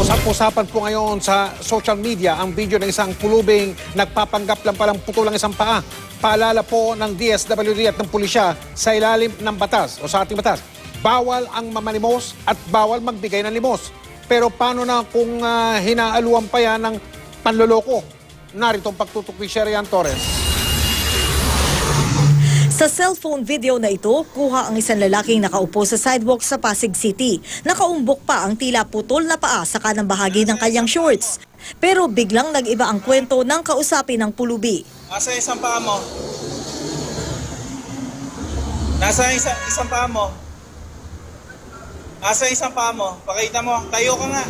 Usap-usapan po ngayon sa social media ang video ng isang pulubing nagpapanggap lang palang putol ang isang paa. Paalala po ng DSWD at ng pulisya sa ilalim ng batas o sa ating batas. Bawal ang mamalimos at bawal magbigay ng limos. Pero paano na kung hinaaluan pa yan ng panloloko? Narito ang pagtutok ni Sherian Torres. Sa cellphone video na ito, kuha ang isang lalaking nakaupo sa sidewalk sa Pasig City. Nakaumbok pa ang tila putol na paa sa kanang bahagi ng kanyang shorts. Pero biglang nag-iba ang kwento ng kausapin ng pulubi. Nasa isang paa mo? Nasa isang paa mo? Nasa isang paa mo? Pakita mo. Tayo ka nga.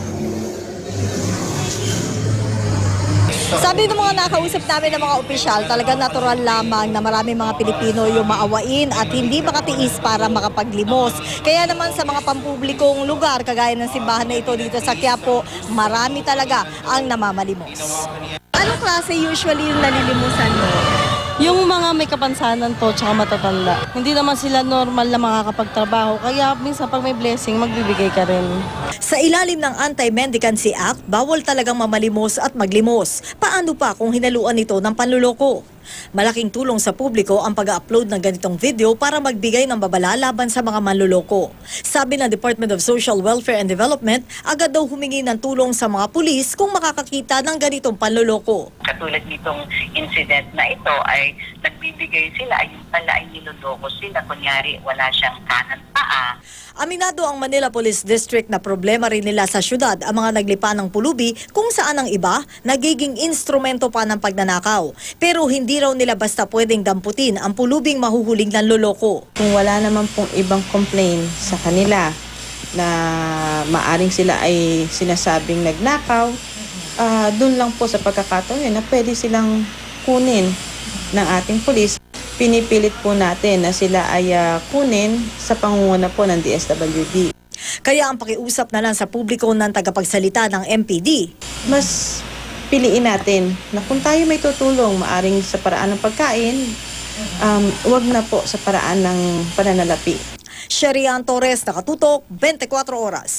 Sabi ng mga nakausap namin ng mga opisyal, talagang natural lamang na maraming mga Pilipino yung maawain at hindi makatiis para makapaglimos. Kaya naman sa mga pampublikong lugar, kagaya ng simbahan na ito dito sa Quiapo, marami talaga ang namamalimos. Anong klase usually yung nalilimusan mo? Yung mga may kapansanan po tsaka matatanda. Hindi naman sila normal na makakapagtrabaho. Kaya minsan pag may blessing, magbibigay ka rin. Sa ilalim ng Anti-Mendicancy Act, bawal talagang mamalimos at maglimos. Paano pa kung hinaluan ito ng panluloko? Malaking tulong sa publiko ang pag-upload ng ganitong video para magbigay ng babala laban sa mga manluloko. Sabi ng Department of Social Welfare and Development, agad daw humingi ng tulong sa mga pulis kung makakakita ng ganitong panluloko. Katulad nitong incident na ito ay nagbibigay sila, ayun pala ay niloloko sila. Kunyari, wala siyang kanan paa. Aminado ang Manila Police District na problema rin nila sa syudad ang mga naglipa ng pulubi kung saan ang iba nagiging instrumento pa ng pagnanakaw. Pero hindi raw nila basta pwedeng damputin ang pulubing mahuhuling nanloloko. Kung wala naman pong ibang complaint sa kanila na maaring sila ay sinasabing nagnakaw, dun lang po sa pagkakataon yun na pwede silang kunin ng ating pulis. Pinipilit po natin na sila ay kunin sa pangunguna po ng DSWD. Kaya ang pakiusap na lang sa publiko ng tagapagsalita ng MPD. Mas piliin natin na kung tayo may tutulong, maaring sa paraan ng pagkain, wag na po sa paraan ng pananalapi. Sherian Torres, Nakatutok, 24 Oras.